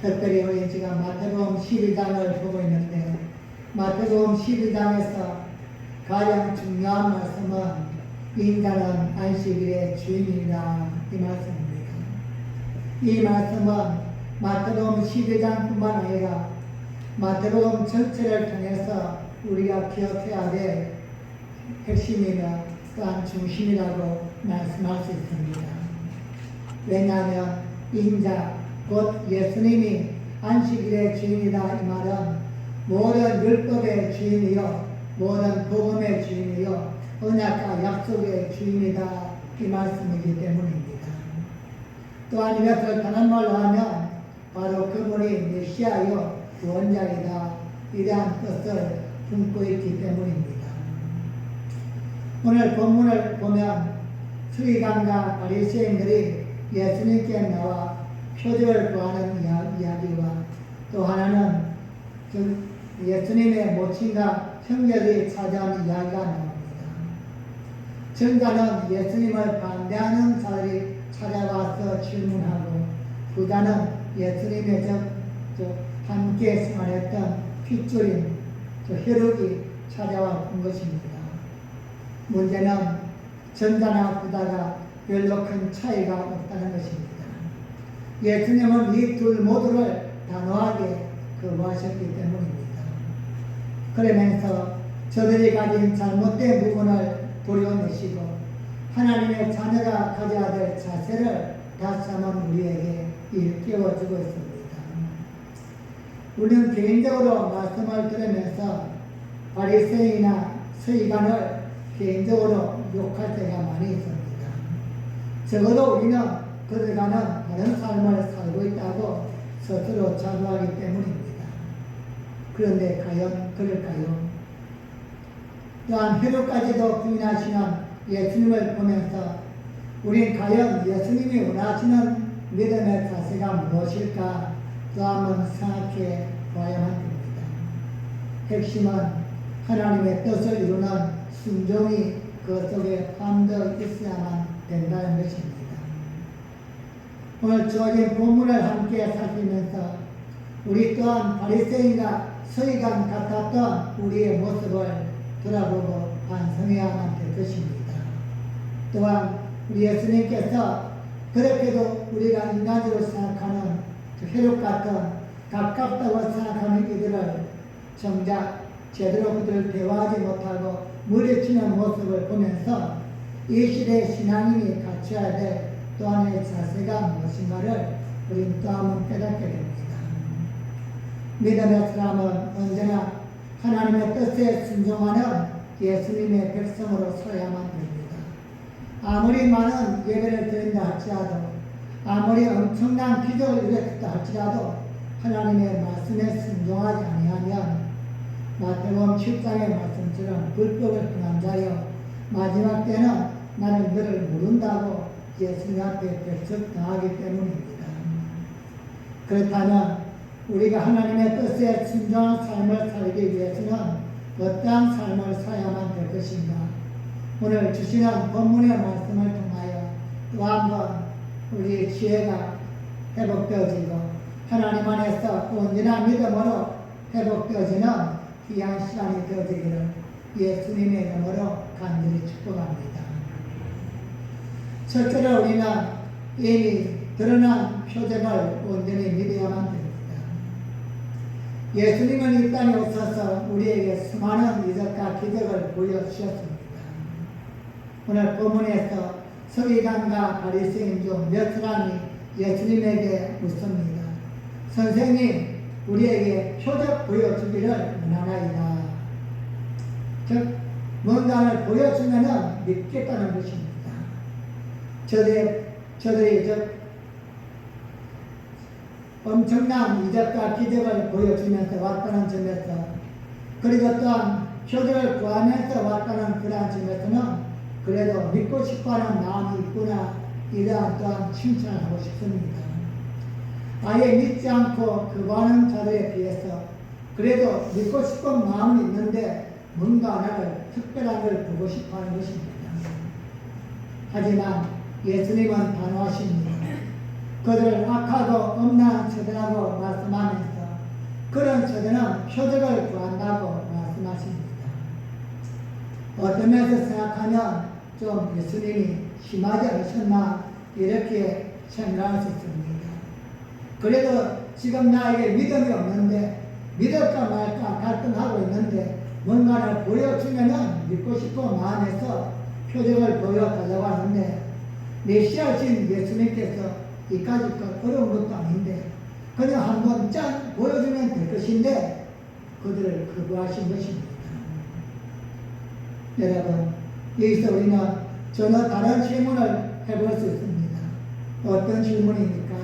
특별히 우리 지금 마태복음 12장을 보고 있는데 마태복음 12장에서 가장 중요한 말씀은 인자는 안식일의 주인이다 이 말씀입니다. 이 말씀은 마태복음 12장뿐만 아니라 마태복음 전체를 통해서 우리가 기억해야 될 핵심이며 또한 중심이라고 말씀할 수 있습니다. 왜냐하면 인자 곧 예수님이 안식일의 주인이다 이 말은 모든 율법의 주인이요 모든 복음의 주인이요 언약과 약속의 주인이다 이 말씀이기 때문입니다. 또한 이것을 다른 말로 하면 바로 그분이 메시아요 구원자이다 이러한 뜻을 품고 있기 때문입니다. 오늘 본문을 보면 서기관과 바리새인들이 예수님께 나와 표적을 구하는 이야기와 또 하나는 예수님의 모친과 형제들이 찾아온 이야기가 나옵니다. 전자는 예수님을 반대하는 자들이 찾아와서 질문하고 후자는 예수님의 함께 생활했던 핏줄인 혈육이 찾아와 본 것입니다. 문제는 전자나 후자가 별로 큰 차이가 없다는 것입니다. 예수님은 이 둘 모두를 단호하게 거부하셨기 때문입니다. 그러면서 저들이 가진 잘못된 부분을 도려내시고 하나님의 자녀가 가져야 될 자세를 다시 한번 우리에게 일깨워주고 있습니다. 우리는 개인적으로 말씀을 들으면서 바리새인이나 서기관을 개인적으로 욕할 때가 많이 있습니다. 적어도 우리는 그들과는 다른 삶을 살고 있다고 스스로 자부하기 때문입니다. 그런데 과연 그럴까요? 또한 혈육까지도 부인하시는 예수님을 보면서 우린 과연 예수님이 원하시는 믿음의 자세가 무엇일까 또 한번 생각해 봐야만 됩니다. 핵심은 하나님의 뜻을 이루는 순종이 그 속에 함께 있어야만 된다는 것입니다. 오늘 주어진 본문을 함께 살피면서 우리 또한 바리새인과 서기관 같았던 우리의 모습을 돌아보고 반성해야만 될 것입니다. 또한 우리 예수님께서 그렇게도 우리가 인간으로 생각하는 혈육 같은 가깝다고 생각하는 이들을 정작 제대로 그들을 대화하지 못하고 물리치는 모습을 보면서 이 시대의 신앙인이 갖춰야 될 또 하나의 자세가 무엇인가를 우리는 또 한번 깨닫게 됩니다. 믿음의 사람은 언제나 하나님의 뜻에 순종하는 예수님의 백성으로 서야만 됩니다. 아무리 많은 예배를 드린다 할지라도 아무리 엄청난 기적을 이뤘다 할지라도 하나님의 말씀에 순종하지 아니하면 마태복음 7장의 말씀처럼 불법을 행한 자여 마지막 때는 나는 너를 모른다고 예수님 앞에 배척당하기 때문입니다. 그렇다면 우리가 하나님의 뜻에 순종한 삶을 살기 위해서는 어떠한 삶을 살아야만 될 것인가? 오늘 주시는 본문의 말씀을 통하여 또 한번 우리의 지혜가 회복되어지고 하나님 안에서 온전한 믿음으로 회복되어지는 귀한 시간이 되어지기를 예수님의 이름으로 간절히 축복합니다. 첫째로 우리는 이미 드러난 표적을 온전히 믿어야만 됩니다. 예수님은 이 땅에 오셔서 우리에게 수많은 이적과 기적을 보여주셨습니다. 오늘 본문에서 서기관과 바리새인 중 몇 사람이 예수님에게 묻습니다. 선생님, 우리에게 표적 보여주기를 원하나이다. 즉, 뭔가를 보여주면 믿겠다는 것입니다. 저들이 엄청난 이적과 기적을 보여주면서 왔다는 점에서 그리고 또한 표적을 구하면서 왔다는 그러한 점에서는 그래도 믿고 싶어하는 마음이 있구나 이러한 또한 칭찬을 하고 싶습니다. 아예 믿지 않고 거부하는 자들에 비해서 그래도 믿고 싶은 마음이 있는데 뭔가 하나를 특별한 걸 보고 싶어하는 것입니다. 하지만 예수님은 단호하십니다. 그들을 악하고 음란한 처자라고 말씀하면서 그런 처자는 표적을 구한다고 말씀하십니다. 어떤 면에서 생각하면 좀 예수님이 심하지 않으셨나 이렇게 생각할 수 있습니다. 그래도 지금 나에게 믿음이 없는데 믿을까 말까 갈등하고 있는데 뭔가를 보여주면은 믿고 싶어 마음에서 표적을 보여달라고 하는데 메시아신 예수님께서 이까짓 어려운 것도 아닌데 그냥 한번 짠 보여주면 될 것인데 그들을 거부하신 것입니다. 여러분, 여기서 우리는 전혀 다른 질문을 해볼 수 있습니다. 어떤 질문입니까?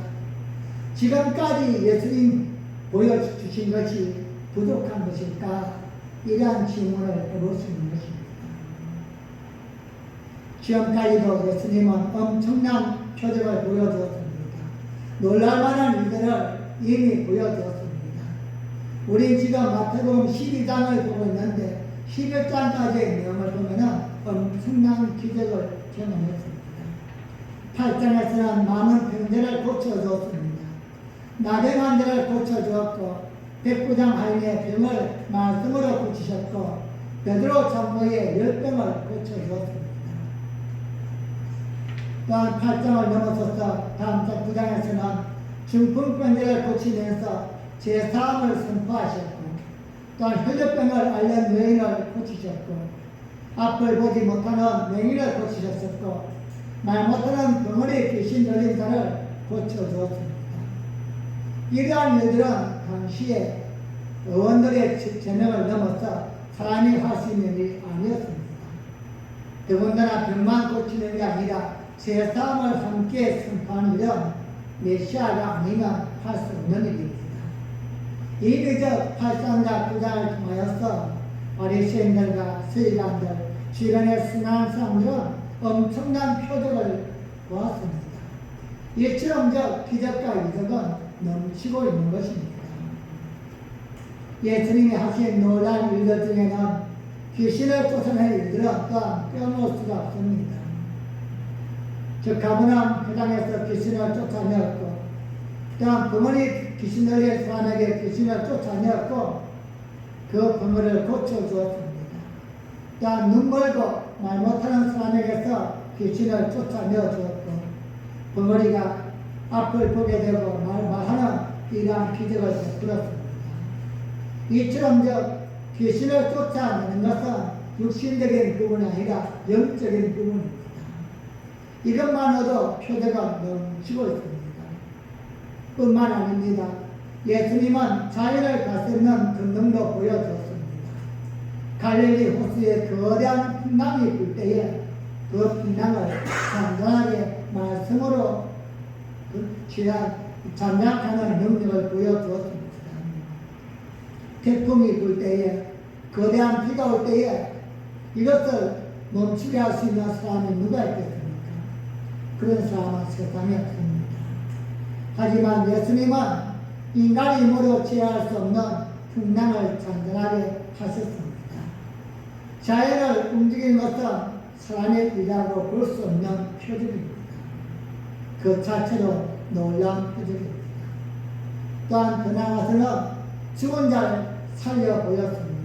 지금까지 예수님 보여주신 것이 부족한 것일까? 이러한 질문을 해볼 수 있는 것입니다. 지금까지도 예수님은 엄청난 표적을 보여주었습니다. 놀랄만한 일들을 이미 보여주었습니다. 우리 지금 마태복음 12장을 보고 있는데 11장까지의 내용을 보면 엄청난 기적을 경험했습니다. 8장에서는 많은 병자를 고쳐주었습니다. 나병한 자를 고쳐주었고 백부장 하인의 병을 말씀으로 고치셨고 베드로 장로의 열병을 고쳐주었습니다. 또한 8장을 넘어서서 다음 장 9장에서는 중풍병자를 고치면서 제사함을 선포하셨고 또한 혈류병을 앓는 여인을 고치셨고 앞을 보지 못하는 맹인을 고치셨었고 말 못하는 덩어리 귀신 들린 자를 고쳐주었습니다. 이러한 일들은 당시에 의원들의 제명을 넘어서 사람이 할 수 있는 일이 아니었습니다. 더군다나 병만 고치는 게 아니라 제사함을 함께 선포하는 일은 메시아가 아니면 할 수 없는 일입니다. 이리적 8장과 9장을 통하여서 바리새인들과 서기관들, 주변에 순한 사람들은 엄청난 표적을 보았습니다. 이처럼 기적과 이적은 넘치고 있는 것입니다. 예수님이 하신 놀라운 일들 중에는 귀신을 쫓아낸 일들은 또한 빼놓을 수가 없습니다. 즉 가버나움 회당에서 귀신을 쫓아내었고 또한 부모님 귀신 들린 사람에게 귀신을 쫓아내었고 그 부모를 고쳐주었습니다. 또한 눈멀고 말 못하는 사람에게서 귀신을 쫓아내어주었고 부모리가 앞을 보게 되고 말하는 이러한 기적을 베풀었습니다. 이처럼 귀신을 쫓아내는 것은 육신적인 부분이 아니라 영적인 부분입니다. 이것만으로도 표적가 넘치고 있습니다. 뿐만 아닙니다. 예수님은 자연을 다스리는 권능도 보여주었습니다. 갈릴리 호수에 거대한 풍랑이 불 때에 그 풍랑을 잔잔하게 말씀으로 잠약하는 능력을 보여주었습니다. 태풍이 불 때에 거대한 비가 올 때에 이것을 멈추게 할 수 있는 사람이 누가 있겠습니까? 그런 사람은 세상에 없습니다. 하지만 예수님은 인간의 힘으로 제어할 수 없는 풍랑을 잔잔하게 하셨습니다. 자연을 움직이는 것은 사람의 일이라고 볼 수 없는 표적입니다. 그 자체로 놀라운 표적입니다. 또한 더 나아가서는 죽은 자를 살려 보였습니다.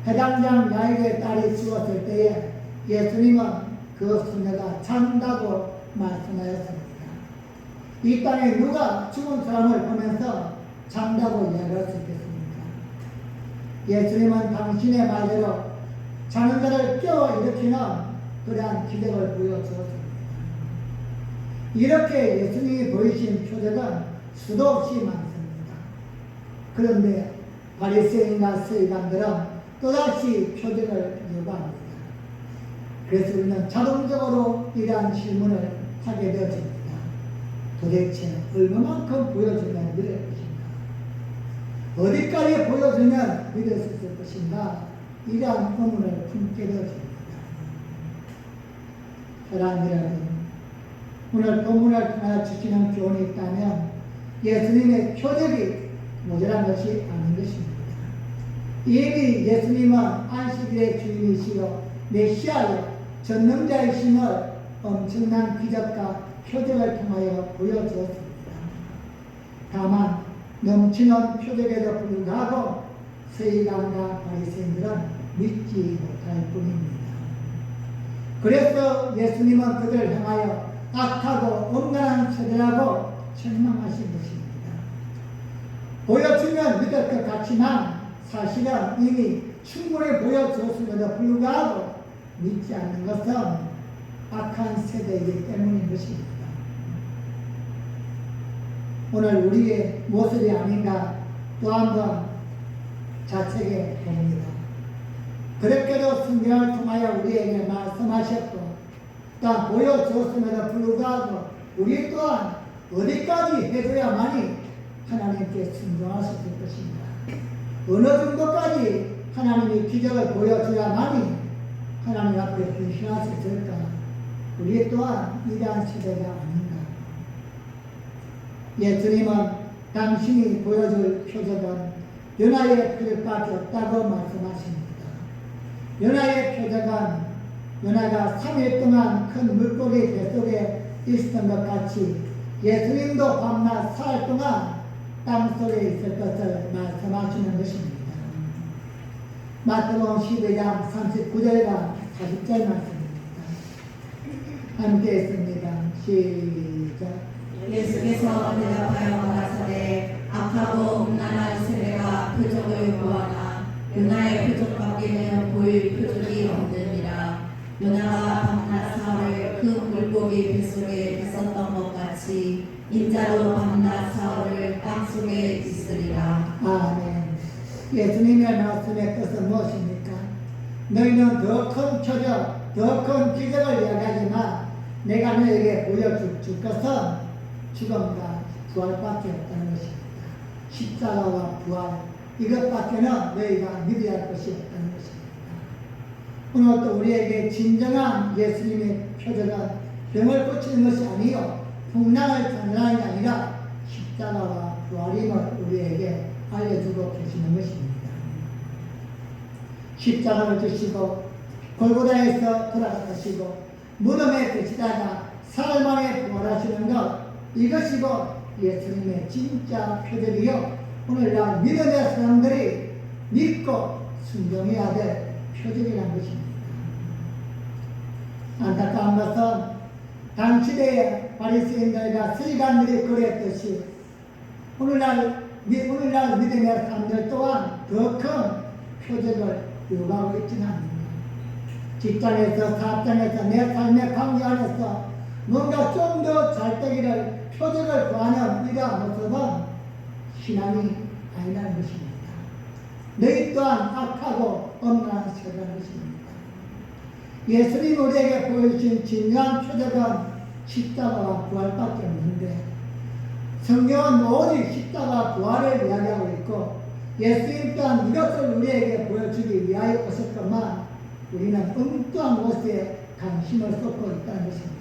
해당장 야이로의 딸이 죽었을 때에 예수님은 그 소녀가 잔다고 말씀하였습니다. 이 땅에 누가 죽은 사람을 보면서 잔다고 이야기할 수 있겠습니까? 예수님은 당신의 말대로 자는 자를 깨워 일으키는 그러한 기적을 보여주었습니다. 이렇게 예수님이 보이신 표적은 수도 없이 많습니다. 그런데 바리새인과 서기관들은 또다시 표적을 요구합니다. 그래서 우리는 자동적으로 이러한 질문을 하게 되어집니다. 도대체 얼마만큼 보여주면 믿을 것인가? 어디까지 보여주면 믿을 수 있을 것인가? 이러한 의문을 품게 되어집니다. 사랑하는 여러분, 오늘 본문을 통하여 주시는 교훈이 있다면 예수님의 표적이 모자란 것이 아닌 것입니다. 이미 예수님은 안식일의 주인이시요 메시아요 전능자이심을 엄청난 기적과 표적을 통하여 보여주었습니다. 다만 넘치는 표적에도 불구하고 서기관과 바리새인들은 믿지 못할 뿐입니다. 그래서 예수님은 그들을 향하여 악하고 엄란한 세대라고 책망하신 것입니다. 보여주면 믿을 것 같지만 사실은 이미 충분히 보여주었음에도 불구하고 믿지 않는 것은 악한 세대이기 때문인 것입니다. 오늘 우리의 모습이 아닌가 또 한 번 자책해 봅니다. 그렇게도 성경을 통하여 우리에게 말씀하셨고 또 보여주었음에도 불구하고 우리 또한 어디까지 해줘야만이 하나님께 순종할 수 있을 것인가, 어느 정도까지 하나님이 기적을 보여줘야만이 하나님 앞에 헌신할 수 있을까. 우리 또한 이러한 시대가 아닌가. 예수님은 당신이 보여줄 표적은 요나의 표적밖에 없다고 말씀하십니다. 요나의 표적은 요나가 3일 동안 큰 물고기 뱃속에 있었던 것 같이 예수님도 밤낮 4일 동안 땅속에 있을 것을 말씀하시는 것입니다. 마태복음 12장 39절과 40절 말씀입니다. 함께 있습니다. 시작. 예수께서 대답하여 가라사대 악하고 음란한 세대가 표적을 구하나 요나의 표적밖에는 보일 표적이 없느니라. 요나가 밤낮 사흘 그 물고기 뱃속에 있었던 것 같이 인자도 밤낮 사흘을 땅속에 있으리라. 아멘. 예수님의 말씀의 뜻은 무엇입니까? 너희는 더 큰 표적, 더 큰 기적을 이야기하지만 내가 너에게 보여줄 것은 죽음과 부활밖에 없다는 것입니다. 십자가와 부활, 이것밖에는 너희가 믿어야 할 것이 없다는 것입니다. 오늘 또 우리에게 진정한 예수님의 표적은 병을 고치는 것이 아니요 풍랑을 장난하는 게 아니라 십자가와 부활임을 우리에게 알려주고 계시는 것입니다. 십자가를 지시고 골고다에서 돌아가시고 무덤에 계시다가 사흘 만에 부활하시는 것, 이것이고 예수님의 진짜 표적이요 오늘날 믿음의 사람들이 믿고 순종해야 될 표적이라는 것입니다. 안타까운 것은 당시대의 바리새인들과 서기관들이 그랬듯이 오늘날 믿음의 사람들 또한 더 큰 표적을 요구하고 있지는 않습니다. 직장에서, 사업장에서, 내 삶의 관계 안에서 뭔가 좀 더 잘 되기를 표적을 구하는 이러한 모습은 신앙이 아니라는 것입니다. 너희 또한 악하고 엄란한 세대라는 것입니다. 예수님이 우리에게 보여주신 진정한 표적은 십자가와 부활밖에 없는데 성경은 오직 십자가와 부활을 이야기하고 있고 예수님 또한 이것을 우리에게 보여주기 위하여 오셨건만 우리는 엉뚱한 곳에 관심을 쏟고 있다는 것입니다.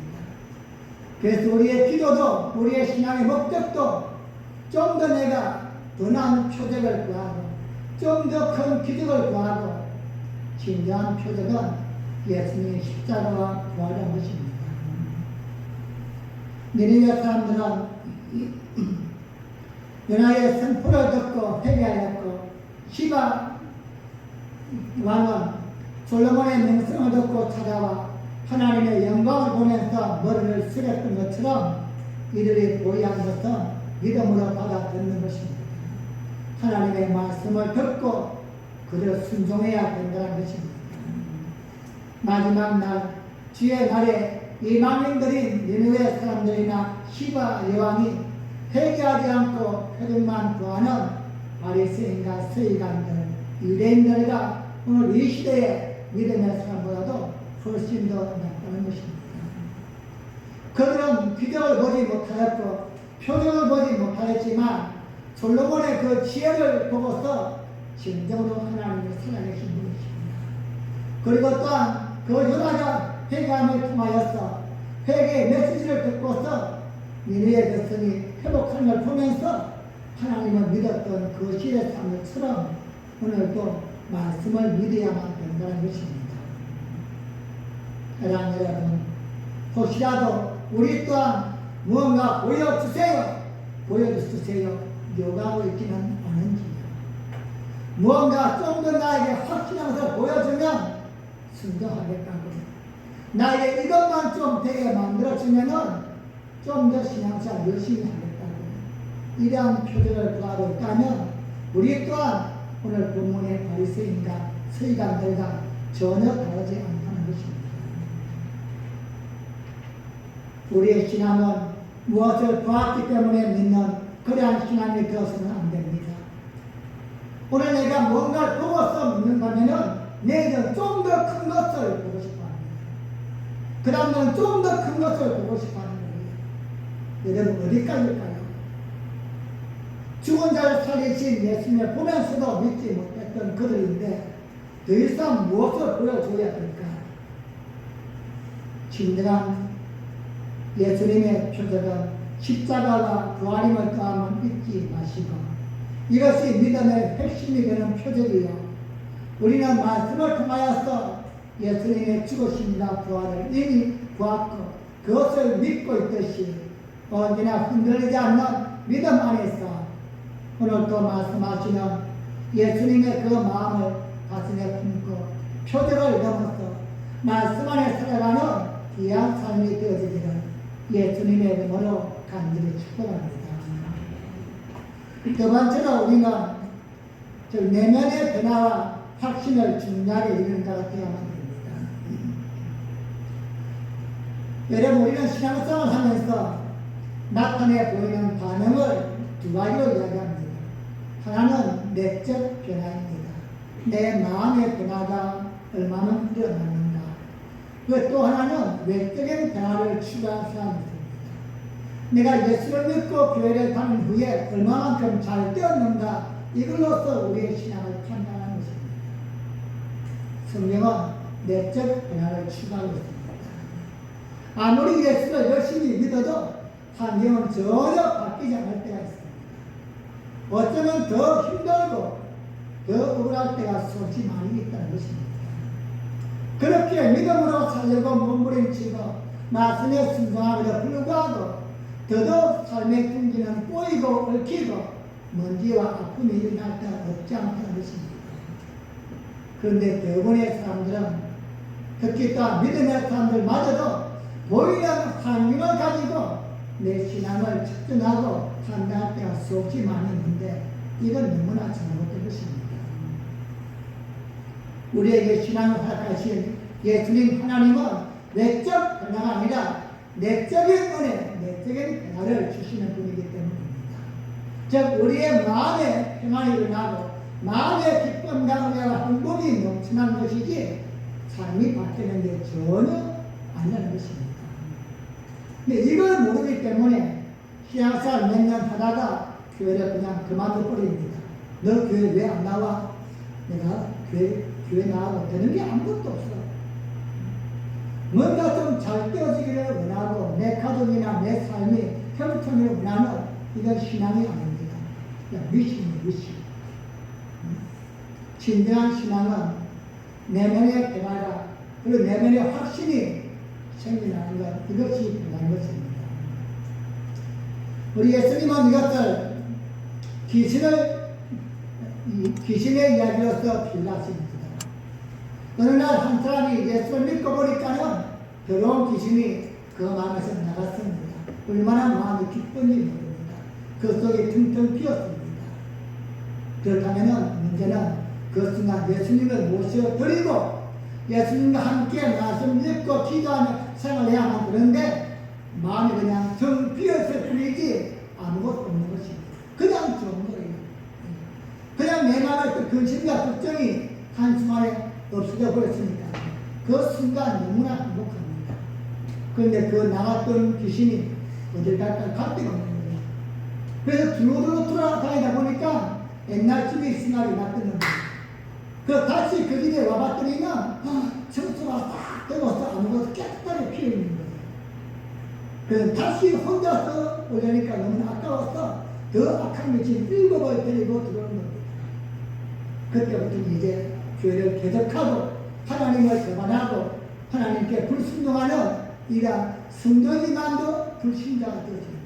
그래서 우리의 기도도 우리의 신앙의 목적도 좀 더 내가 더 나은 표적을 구하고 좀 더 큰 기적을 구하고 진정한 표적은 예수님의 십자가와 부활한 것입니다. 니느웨 사람들은 요나의 선포를 듣고 회개하였고 시바 왕은 솔로몬의 명성을 듣고 찾아와 하나님의 영광을 보면서 머리를 숙였던 것처럼 이들이 보이한 것은 믿음으로 받아듣는 것입니다. 하나님의 말씀을 듣고 그대로 순종해야 된다는 것입니다. 마지막 날 주의 날에 이 망인들인 니느웨 사람들이나 시바 여왕이 회개하지 않고 표적만 구하는 바리새인과 서기관들, 유대인들과 오늘 이 시대의 믿음의 사람보다도 훨씬 더 낫다는 것입니다. 그들은 기적을 보지 못하였고 표적을 보지 못하였지만 솔로몬의 그 지혜를 보고서 진정으로 하나님을 살아계신 분이십니다. 그리고 또한 그 요나가 회개함을 통하여서 회개의 메시지를 듣고서 니느웨 백성이 회복하는 걸 보면서 하나님을 믿었던 그 시대 사람들처럼 오늘도 말씀을 믿어야만 된다는 것입니다. 사랑하는 여러분, 혹시라도 우리 또한 무언가 보여주세요. 보여주세요. 요구하고 있기는 않은지요. 무언가 좀 더 나에게 확신한 것을 보여주면 순종하겠다고. 나에게 이것만 좀 되게 만들어주면은 좀 더 신앙생활 열심히 하겠다고. 이러한 표정을 구하고 있다면 우리 또한 오늘 본문의 바리새인과 서기관들과 전혀 다르지 않다는 것입니다. 우리의 신앙은 무엇을 보았기 때문에 믿는 그러한 신앙이 되어서는 안 됩니다. 오늘 내가 뭔가를 보고서 믿는다면은 내일은 좀 더 큰 것을 보고 싶어 합니다. 그 다음에는 좀 더 큰 것을 보고 싶어 하는 거예요. 여러분 어디까지일까요? 죽은 자를 살리신 예수님을 보면서도 믿지 못했던 그들인데 더 이상 무엇을 보여줘야 될까? 진정한 예수님의 표적은 십자가와 부활임을 또한 잊지 마시고 이것이 믿음의 핵심이 되는 표적이요. 우리는 말씀을 통하여서 예수님의 죽으심과 부활을 이미 보았고 그것을 믿고 있듯이 언제나 흔들리지 않는 믿음 안에서 오늘 또 말씀하시는 예수님의 그 마음을 가슴에 품고 표적을 넘어서 말씀 안에 살아가는 귀한 삶이 되어지기를 예수님의 이름으로 간절히 축복합니다. 두 번째로 우리는 내면의 변화와 확신을 중요하게 이루는 자가 되어야만 됩니다. 여러분 우리는 신앙생활을 하면서 나타내 보이는 반응을 두 가지로 이야기합니다. 하나는 내적 변화입니다. 내 마음의 변화가 얼마나 일어났는가. 또 하나는 외적인 변화를 추구하는 사람이 있습니다. 내가 예수를 믿고 교회를 다닌 후에 얼마만큼 잘 되었는가 이걸로서 우리의 신앙을 판단하는 것입니다. 성경은 내적 변화를 추구하고 있습니다. 아무리 예수를 열심히 믿어도 환경은 전혀 바뀌지 않을 때가 있습니다. 어쩌면 더 힘들고 더 억울할 때가 수없이 많이 있다는 것입니다. 그렇게 믿음으로 살려고 몸부림치고 말씀에 순종함에도 불구하고 더더욱 삶의 풍기는 꼬이고 얽히고 먼지와 아픔이 일어날 때가 없지 않다는 것입니다. 그런데 대부분의 사람들은 특히 또 믿음의 사람들마저도 보이는 환경을 가지고 내 신앙을 측정하고 판단할 때가 수없이 많이 있는데 이건 너무나 잘못된 것입니다. 우리에게 신앙을 허락하신 예수님 하나님은 내적 변화가 아니라 내적인 은혜, 내적인 변화를 주시는 분이기 때문입니다. 즉 우리의 마음에 평안이 일어나고 마음의 기쁨과 은혜와 행복이 넘치는 것이지 삶이 바뀌는 게 전혀 아니라는 것입니다. 근데 이걸 모르기 때문에 신앙생활 몇 년 하다가 교회를 그냥 그만둬 버립니다. 너 교회 왜 안 나와? 내가 교회 나와도 되는 게 아무것도 없어. 뭔가 좀 잘 되어지기를 원하고 내 가족이나 내 삶이 형통을 원하는 이건 신앙이 아닙니다. 미신이에요, 미신. 진정한 신앙은 내면의 변화가 그리고 내면의 확신이 생겨나는 것 이것이 변화인 것입니다. 우리 예수님은 이것을 귀신의 이야기로서 표현하십니다. 어느 날 한 사람이 예수를 믿고 보니까는 더러운 귀신이 그 마음에서 나갔습니다. 얼마나 마음이 기쁜지 모릅니다. 그 속에 텅텅 비었습니다. 그렇다면 문제는 그 순간 예수님을 모셔드리고 예수님과 함께 말씀 읽고 기도하며 생활해야만 되는데 마음이 그냥 텅 비었을 뿐이지 아무것도 없는 것입니다. 그냥 좋은 거예요. 그냥 내 마음의 그 근심과 걱정이 한순간에 없어져 버렸으니까 그 순간 너무나 행복합니다. 그런데 그 나갔던 귀신이 어딜 갈까 갈 데가 없는 거예요. 그래서 두루두루 돌아다니다 보니까 옛날 집에 생각이 났던 거예요. 그 다시 그 집에 와봤더니는 청소가 싹 되고서 아무것도 깨끗하게 피어있는 거예요. 그래서 다시 혼자서 오려니까 너무 아까워서 더 악한 미친 7을 데리고 들어오는 겁니다. 그때부터 이제 교회를 계속하고 하나님을 배반하고 하나님께 불순종하는 이러한 성도지만도 불신자가 되어집니다.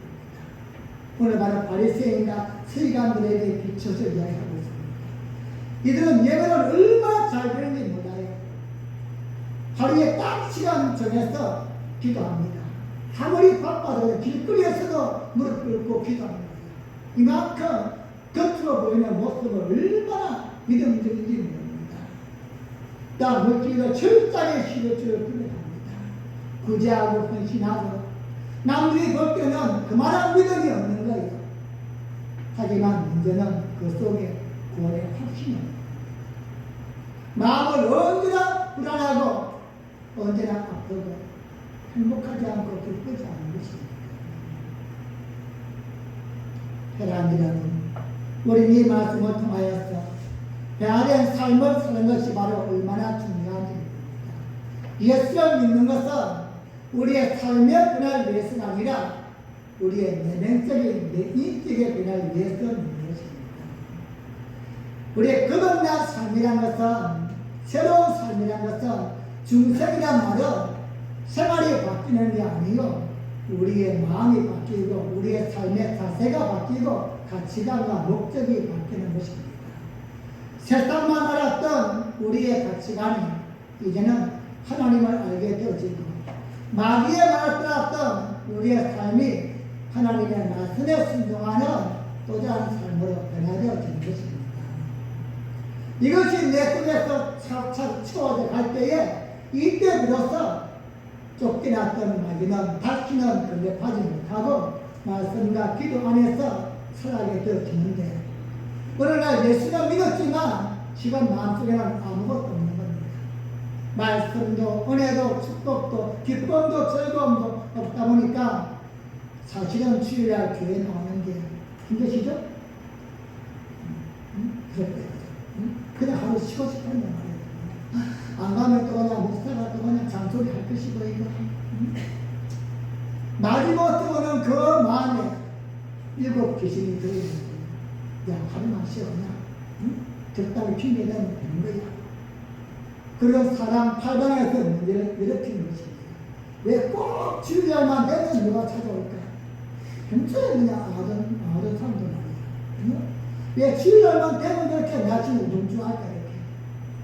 오늘 바로 바리새인과 서기관들에게 비춰서 이야기하고 있습니다. 이들은 예배를 얼마나 잘 드는지 몰라요. 하루에 딱 시간 정해서 기도합니다. 아무리 바빠도 길거리에서도 무릎 꿇고 기도합니다. 이만큼 겉으로 보이는 모습을 얼마나 믿음직인지 모릅니다. 또 물질로 철저히 실효주를 구별합니다. 구제하고 헌신하고 남들이 볼 때는 그만한 믿음이 없는 거예요. 하지만 문제는 그 속에 구원의 확신이 없는 거예요. 마음을 언제나 불안하고 언제나 아프고 행복하지 않고 기쁘지 않은 것입니다. 사랑하는 우리 이 말씀을 통하여서 배아된 삶을 사는 것이 바로 얼마나 중요한지 모릅니다. 예수를 믿는 것은 우리의 삶의 변화를 위해서가 아니라 우리의 내면적인 내인적의 변화를 위해서 믿는 것입니다. 우리의 거듭난 삶이란 것은 새로운 삶이란 것은 중생이란 말은 생활이 바뀌는 게 아니요 우리의 마음이 바뀌고 우리의 삶의 자세가 바뀌고 가치관과 목적이 바뀌는 것입니다. 세상만 알았던 우리의 가치관이 이제는 하나님을 알게 되어지고 마귀에 말았던 우리의 삶이 하나님의 말씀에 순종하는 또 다른 삶으로 변화되어지는 것입니다. 이것이 내 속에서 차곡차곡 채워져 갈 때에 이때 비로소 쫓겨났던 마귀는 다시는 근접하지 못하고 말씀과 기도 안에서 살아가게 되어지는데 어느 날 예수는 믿었지만 지금 마음속에는 아무것도 없는 겁니다. 말씀도 은혜도 축복도 기쁨도 즐거움도 없다 보니까 사실은 주일날 교회 나오는 게 힘드시죠? 그냥 하루 쉬고 싶었단 말이에요. 안 가면 또 그냥 목사가 또 그냥 장소리 할 것이고 이거 마지못해서는 그 마음에 일곱 귀신이 들어있는 거예요. 야 하루만 쉬었냐? 적당히 핑계대면 되는 거야. 그리고 사람 팔방에서 문제를 일으키는 것입니다. 왜 꼭 주일날만 되면 누가 찾아올까? 평소에 그냥 아던 사람들 말이야. 왜 주일날만 되면 그렇게 나중에 운동주할까 이렇게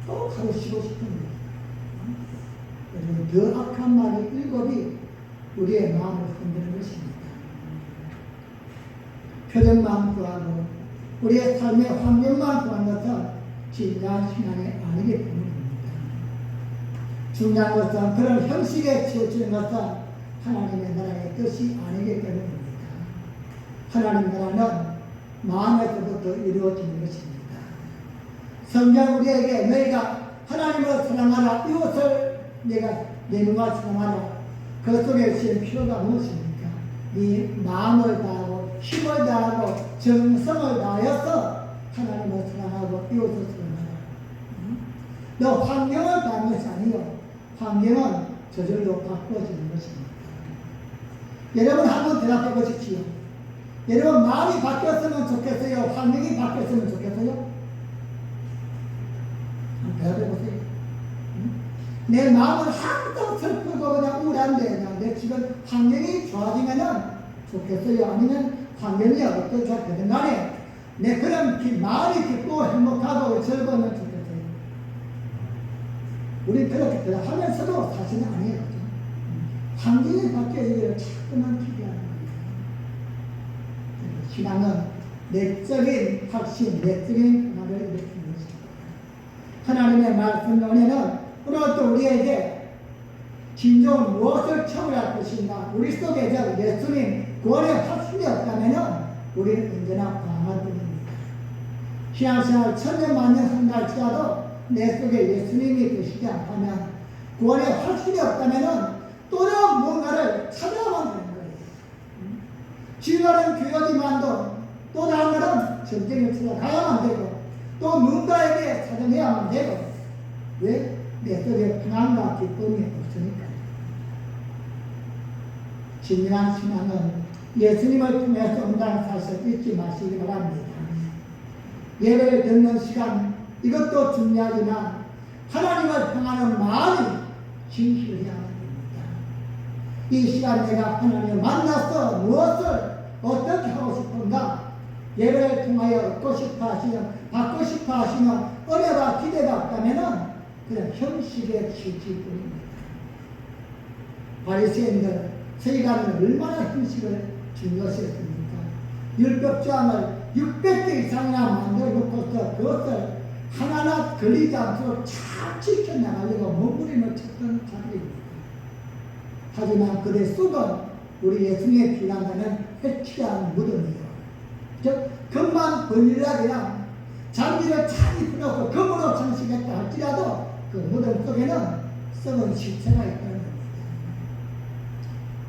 꼭 하루 쉬고 싶은 거예요. 그래서 더 악한 말이 일곱이 우리의 마음을 흔드는 것입니다. 표정만 구하고 우리의 삶의 환경만 구한 것은 진정한 신앙이 아니기 때문입니다. 중요한 것은 그런 형식에 치우치는 것은 하나님의 나라의 뜻이 아니기 때문입니다. 하나님 나라는 마음에서부터 이루어지는 것입니다. 성경 우리에게 너희가 하나님을 사랑하라 이웃을 내가 내가 사랑하라 그 속에 있을 필요가 무엇입니까? 네 마음을 다하고 힘을 다하고 정성을 다하여서 하나님을 사랑하고 이웃을 사랑하라. 너 환경을 다한 것이 아니요 환경은 저절로 바꾸어지는 것입니다. 여러분 한번 대답해 보십시오. 여러분 마음이 바뀌었으면 좋겠어요? 환경이 바뀌었으면 좋겠어요? 대답해 보세요. 내 마음은 항상 슬프고 그냥 우울한데 그냥 내 지금 환경이 좋아지면은 좋겠어요? 아니면 환경이 어떻게 되든 간에 내 그런 마음이 기쁘고 행복하고 즐거우면 좋겠어요? 우리 그렇게 대답하면서도 사실은 아니에요. 환경이 바뀌어지기를 자꾸만 기대하는 거예요. 신앙은 내적인 확신, 내적인 변화를 일으키는 것입니다. 하나님의 말씀 은혜는 오늘도 우리에게 진정 무엇을 채워야 할 것인가? 우리 속에 예수님 구원의 확신이 없다면 우리는 언제나 방황할 뿐입니다. 신앙생활 1000년 만년 한다 할지라도 내 속에 예수님이 계시지 않다면 구원의 확신이 없다면 또 다른 무언가를 찾아야만 되는 거예요. 주일날은 교회지만도 또 다른 날은 전쟁을 찾아가야만 되고 또 누군가에게 사정해야만 되고 왜? 내 속에 평안과 기쁨이 없으니까. 진정한 신앙은 예수님을 통해서 온다는 사실을 잊지 마시기 바랍니다. 예배를 듣는 시간 이것도 중요하지만 하나님을 향하는 마음이 진실해야 합니다. 이 시간 내가 하나님을 만나서 무엇을 어떻게 하고 싶은가? 예배를 통하여 얻고 싶어 하시는, 받고 싶어 하시는 은혜와 기대가 없다면 그냥 형식의 취지뿐입니다. 바리새인들 세간은 얼마나 형식을 중요시했습니까? 율법조항을 600개 이상이나 만들어 놓고서 그것을 하나하나 걸리지 않도록 잘 지켜나가려고 몸부림을 쳤던 자들입니다. 하지만 그의 속은 우리 예수님의 피난다는 해치한 무덤이요. 즉 금만 벌리라 그냥 잔디를 잘 입혀놓고 금으로 장식했다 할지라도 그 무덤 속에는 썩은 실체가 있다는 겁니다.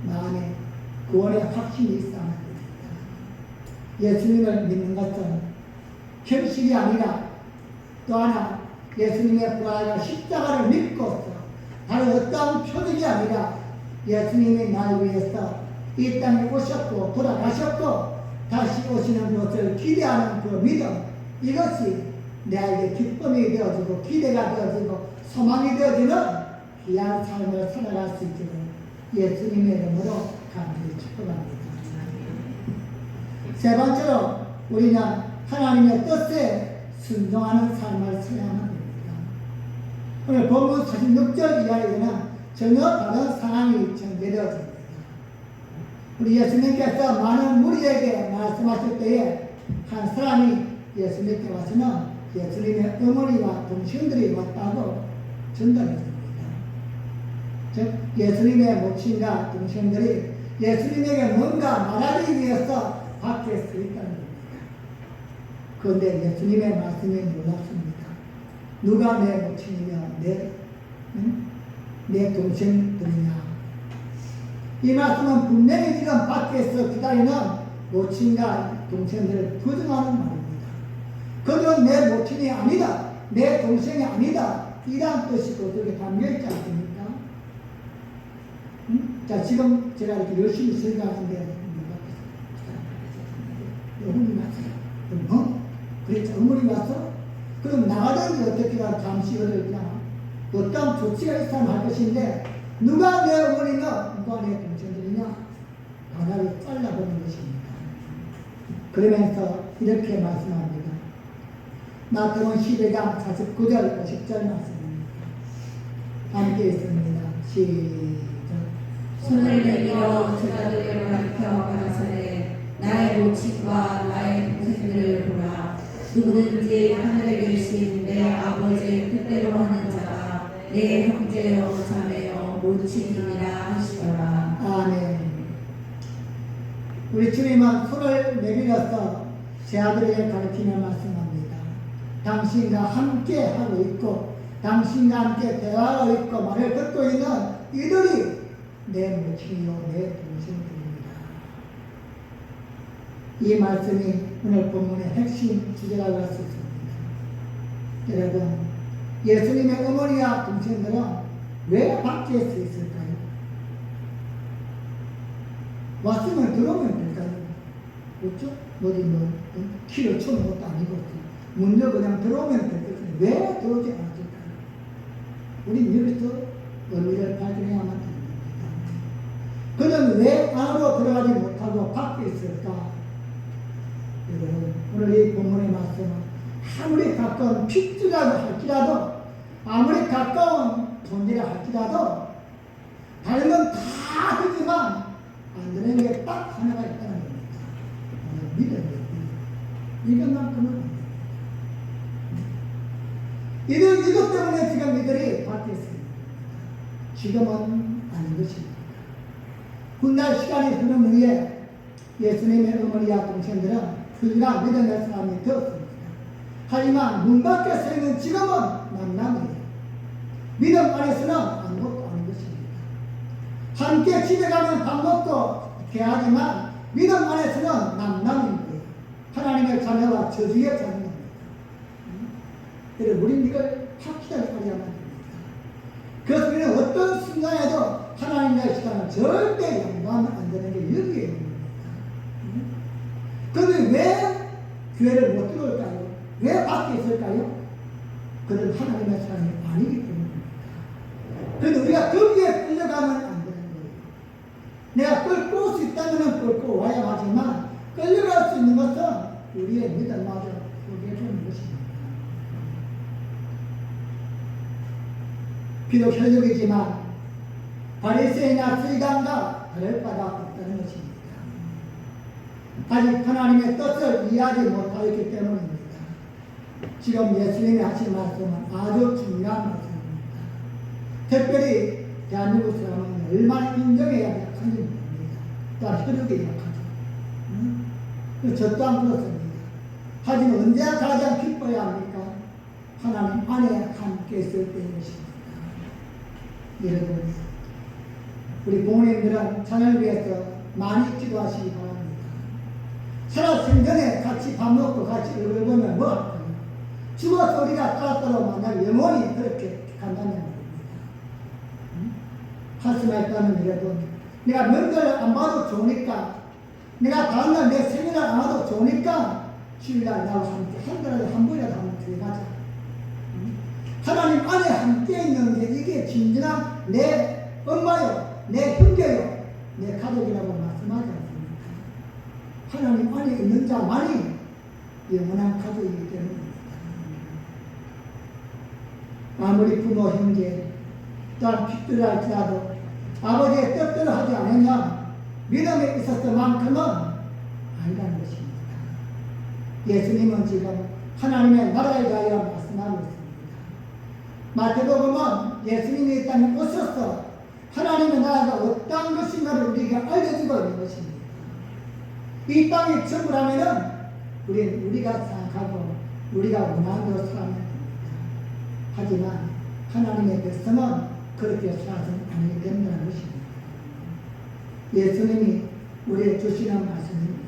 마음에 구원의 확신이 있어야 합니다. 예수님을 믿는 것은 형식이 아니라 또 하나 예수님의 부활과 십자가를 믿고서 다른 어떠한 표적이 아니라 예수님이 나를 위해서 이 땅에 오셨고 돌아가셨고 다시 오시는 것을 기대하는 그 믿음, 이것이 내에게 기쁨이 되어지고 기대가 되어지고 소망이 되어지는 귀한 삶을 살아갈 수 있기를 예수님의 이름으로 간절히 축복합니다. 세 번째로 우리는 하나님의 뜻에 순종하는 삶을 살아야만 됩니다. 오늘 본문 46절 이하에는 전혀 다른 상황이 전개되어집니다. 우리 예수님께서 많은 무리에게 말씀하실 때에 한 사람이 예수님께 와서는 예수님의 어머니와 동생들이 왔다고 전달했습니다. 즉 예수님의 모친과 동생들이 예수님에게 뭔가 말하기 위해서 밖에 서 있다는 겁니다. 그런데 예수님의 말씀이 놀랍습니다. 누가 내 모친이며 내 동생들이냐? 이 말씀은 분명히 지금 밖에서 기다리는 모친과 동생들을 부정하는 말입니다. 그들은 내 모친이 아니다, 내 동생이 아니다, 이런 뜻이 그들에게 담겨있지 않습니까? 자, 지금 제가 이렇게 열심히 설교하는데 어머니 왔어요. 그랬죠. 어머니 왔어? 그럼 나가든지 어떻게든 잠시 그냥 어떤 조치가 있어야 할 것인데 누가 내 어머니냐, 누가 내 동생들이냐, 바닥을 잘라버리는 것입니다. 그러면서 이렇게 말씀합니다. 마태복음 12장 49절 50절 말씀입니다. 함께 있습니다. 시작. 손을 내밀어 제자들에게 가르쳐 가라사대 나의 모친과 나의 동생들을 보라. 누구든지 하늘에 계신 내 아버지의 뜻대로 하는 자가 내 형제요 자매요 모친이니라 하시더라. 아멘. 우리 주님은 손을 내밀어서 제 아들에게 가르치며 말씀합니다. 당신과 함께 하고 있고 당신과 함께 대화하고 있고 말을 듣고 있는 이들이 내 모친이요 내 동생들입니다. 이 말씀이 오늘 본문의 핵심 주제라고 할 수 있습니다. 여러분, 예수님의 어머니와 동생들은 왜 밖에 서 있을까요? 왔으면 들어오면 될까요? 그렇죠? 어디 키를 쳐놓은 것도 아니고 문 열고 그냥 들어오면 될 것인데 왜 들어오지 않았을까요? 우린 여기서 의미를 발견해야만 됩니다. 그는 왜 안으로 들어가지 못하고 밖에 있을까? 여러분, 오늘 이 본문의 말씀은 아무리 가까운 핏줄이라고 할지라도 아무리 가까운 존재라 할지라도 다른 건 다 하지만 안 되는 게 딱 하나가 있다는 겁니다. 믿음이에요. 이것만큼은 안 됩니다. 이것 때문에 지금 이들이 밖에 있습니다. 지금은 아닌 것입니다. 훗날 시간이 흐른 후에 예수님의 어머니와 동생들은 그가 믿음의 사람이 되었습니다. 하지만 문 밖에 서 있는 지금은 만남이에요. 믿음 안에서는 아무것도 아닌 것입니다. 함께 집에 가면 밥 먹고 대하지만 믿음 안에서는 남남인 거예요. 하나님의 자녀와 저주의 자녀입니다. 그래서 우리는 이걸 확실하게 알아야만 됩니다. 그래서 우리는 어떤 순간에도 하나님의 시간은 절대 양보하면 안 되는 게 여기에 있는 겁니다. 그런데 왜 교회를 못 들어올까요? 왜 밖에 있을까요? 그는 하나님의 사람이 아니기 때문입니다. 그런데 우리가 거기에 끌려가면 안 되는 거예요. 내가 끌고 올 수 있다면 끌고 와야 하지만 끌려갈 수 있는 것은 우리의 믿음마저 포기해주는 것입니다. 비록 혈육이지만 바리새인이나 서기관과 다를 바가 없다는 것입니다. 아직 하나님의 뜻을 이해하지 못하였기 때문입니다. 지금 예수님이 하신 말씀은 아주 중요한 말씀입니다. 특별히 대한민국 사람은 얼마나 인정해야 약한지 모릅니다. 또한 혈육이 약하죠. 저도 안 그렇습니다. 하지만 언제 가장 기뻐야 합니까? 하나님 안에 함께 있을 때인 것입니다. 여러분, 우리 부모님들은 자녀를 위해서 많이 기도하시기 바랍니다. 살아생전에 같이 밥 먹고 같이 얼굴 보면 뭐 할까요? 죽어서 우리가 따로따로 만날 영원히 그렇게 간다는 말입니다. 가슴에 있다는 여러분, 내가 명절 안 봐도 좋으니까, 내가 다음날 내 생일날 안 와도 좋으니까 주일날 나와 함께 한 달에 한 번이라도 함께 가자. 하나님 안에 함께 있는 게 이게 진정한 내 엄마요, 내 형제요, 내 가족이라고 말씀하지 않습니까? 하나님 안에 있는 자만이 영원한 가족이기 때문입니다. 아무리 부모, 형제, 또한 핏들을 할지라도 아버지의 뜻대로 하지 않으면 믿음에 있었을만큼은 아니라는 것입니다. 예수님은 지금 하나님의 나라에 대하여 말씀하고 있습니다. 마태복음은 예수님이 이 땅에 오셔서 하나님의 나라가 어떤 것인가를 우리에게 알려주고 있는 것입니다. 이 땅이 천국이라면은 우리가 생각하고 우리가 원하는 대로 살면 됩니다. 하지만 하나님의 백성은 그렇게 살아서는 아니게 된다는 것입니다. 예수님이 우리에게 주시는 말씀입니다.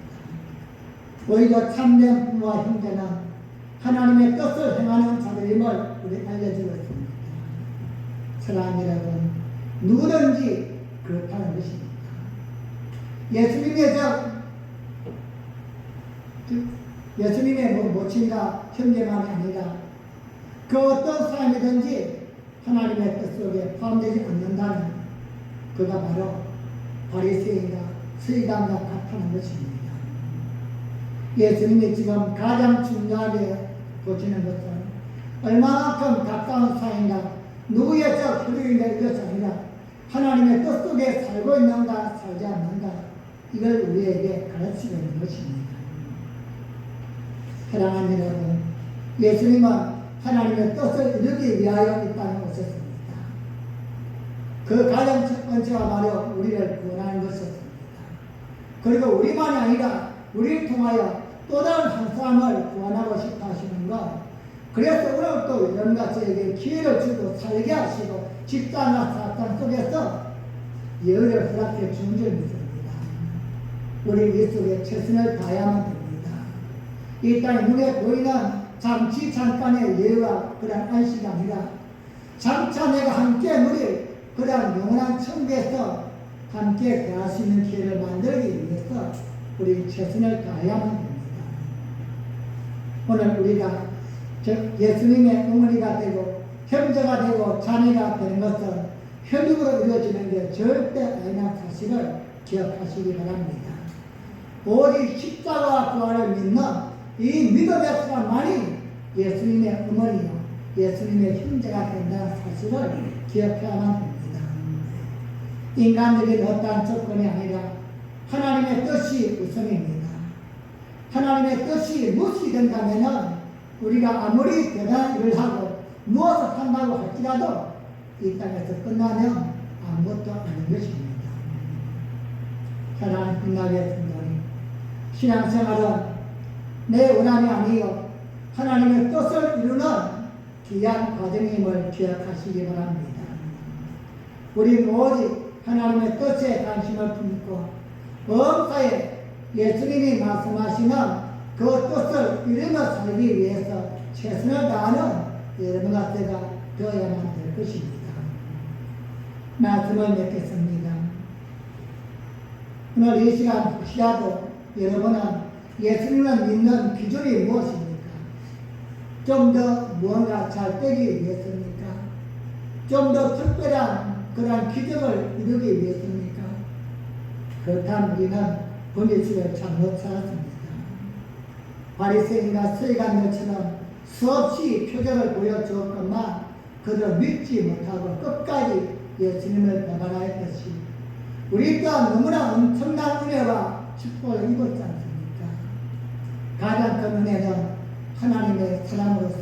오히려 참된 부모와 형제는 하나님의 뜻을 행하는 자들임을 우리에게 알려주고 있습니다. 사랑하는 여러분, 누구든지 그렇다는 것입니다. 예수님의 모친과 형제만이 아니라 그 어떤 사람이든지 하나님의 뜻 속에 포함되지 않는다면 그가 바로 바리새인과 서기관과 같다는 것입니다. 예수님이 지금 가장 중요하게 보시는 것은 얼마만큼 가까운 사이인가, 누구의 혈육인가 이것이 아니라 하나님의 뜻 속에 살고 있는가 살지 않는가, 이걸 우리에게 가르치고 있는 것입니다. 사랑하는 여러분, 예수님은 하나님의 뜻을 이루기 위하여 이 땅에 오셨습니다. 그 가장 첫 번째가 바로 우리를 구원하는 것이었습니다. 그리고 우리만이 아니라 우리를 통하여 또 다른 한 사람을 구원하고 싶어 하시는 것, 그래서 오늘 또 여러분과 저에게 기회를 주고 살게 하시고 직장과 사탄 속에서 예의를 허락해 주는 줄 믿습니다. 우리 이 속에 최선을 다해야만 됩니다. 이 땅에 눈에 보이는 잠시 잠깐의 예외와 그런 안식이 아니라 장차 내가 함께 누릴 그런 영원한 천국에서 함께 대할 수 있는 기회를 만들기 위해서 우리 최선을 다해야만 됩니다. 오늘 우리가 예수님의 어머니가 되고 형제가 되고 자매가 되는 것은 혈육으로 이루어지는 게 절대 아니라는 사실을 기억하시기 바랍니다. 오직 십자가와 부활을 믿는 이 믿음의 사람만이 예수님의 어머니요, 예수님의 형제가 된다는 사실을 기억해야만 됩니다. 인간적인 어떠한 조건이 아니라 하나님의 뜻이 우선입니다. 하나님의 뜻이 무엇이 된다면 우리가 아무리 대단한 일을 하고 무엇을 한다고 할지라도 이 땅에서 끝나면 아무것도 아닌 것입니다. 사랑하는 빛나게 성도님, 신앙생활은 내 원함이 아니요 하나님의 뜻을 이루는 귀한 과정임을 기억하시기 바랍니다. 우리는 오직 하나님의 뜻에 관심을 품고 범사에 예수님이 말씀하시는 그 뜻을 이루며 살기 위해서 최선을 다하는 여러분과 제가 되어야만 될 것입니다. 말씀을 맺겠습니다. 오늘 이 시간 혹시라도 여러분은 예수님을 믿는 기준이 무엇입니까? 좀 더 무언가 잘 되기 위해서입니까? 좀 더 특별한 그런 기적을 이루기 위해서입니까? 그렇다면 우리는 본질을 참 못 찾았습니다. 바리새인과 서기관들처럼 수없이 표적을 보여주었건만 그들을 믿지 못하고 끝까지 예수님을 배반하였듯이 우리 또한 너무나 엄청난 은혜와 축복을 입었지 않습니까? 가장 큰 은혜는 하나님의 사랑으로서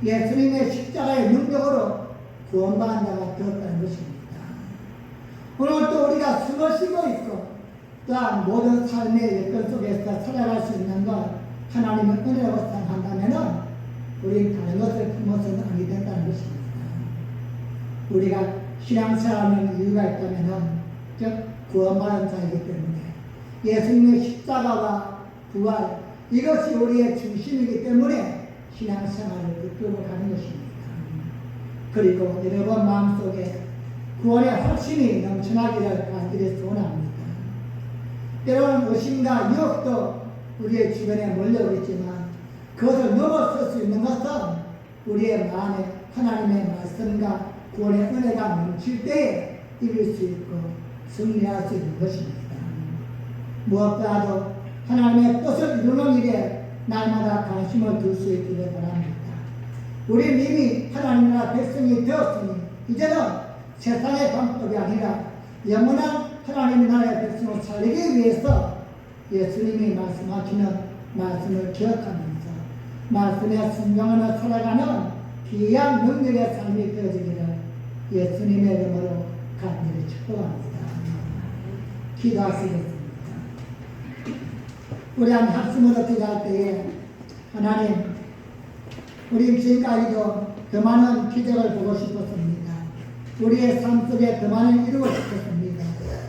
예수님의 십자가의 능력으로 구원받은 자가 되었다는 것입니다. 오늘 또 우리가 숨을 쉬고 있고 또한 모든 삶의 여건 속에서 살아갈 수 있는 것 하나님의 은혜로 생각한다면 우리는 다른 것을 품어서는 아니 된다는 것입니다. 우리가 신앙생활하는 이유가 있다면 즉 구원받은 자이기 때문에 예수님의 십자가와 부활 이것이 우리의 중심이기 때문에 신앙생활을 이끌고 가는 것입니다. 그리고 여러분 마음속에 구원의 확신이 넘쳐나기를 간절히 소원합니다. 때로는 의심과 유혹도 우리의 주변에 몰려오겠지만 그것을 넘어설 수 있는 것은 우리의 마음에 하나님의 말씀과 구원의 은혜가 넘칠 때에 이길 수 있고 승리할 수 있는 것입니다. 무엇보다도 하나님의 뜻을 이루는 일에 날마다 관심을 둘 수 있기를 바랍니다. 우리는 이미 하나님 나라 백성이 되었으니 이제는 세상의 방법이 아니라 영원한 하나님 나라의 백성을 살리기 위해서 예수님이 말씀하시는 말씀을 기억하면서 말씀에 순종하며 살아가는 귀한 능력의 삶이 되어지기를 예수님의 이름으로 간절히 축복합니다. 기도하시겠습니다. 우리 한 합심으로 기도할 때에 하나님 우리 지금까지도 그 많은 기적을 보고 싶었습니다. 우리의 삶 속에 그 많은 이루고 싶었습니다.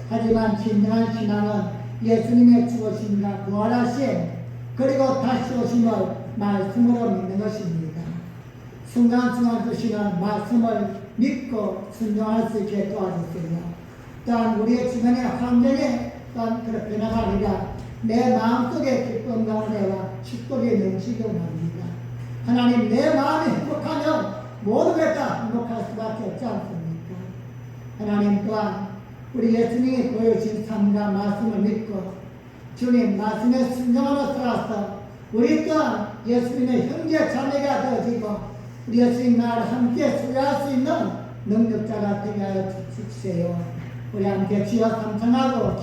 하지만 진정한 신앙은 예수님의 죽으심과 부활하심 그리고 다시 오심을 말씀으로 믿는 것입니다. 순간순간 주시는 말씀을 믿고 순종할 수 있게 도와주세요. 또한 우리의 주변의 환경에 또한 그렇게 변화가 아니라 내 마음속에 기쁨과 은혜와 축복이 넘치기 원합니다. 하나님 내 마음이 행복하면 모든 게 다 행복할 수밖에 없지 않습니까? 하나님 또한 우리 예수님이 보여주신 삶과 말씀을 믿고 주님 말씀에 순종하며 살아서 우리 또한 예수님의 형제 자매가 되어지고 우리 예수님 나라를 함께 수료할 수 있는 능력자가 되게 하여 주세요. 우리 함께 주여 감상하고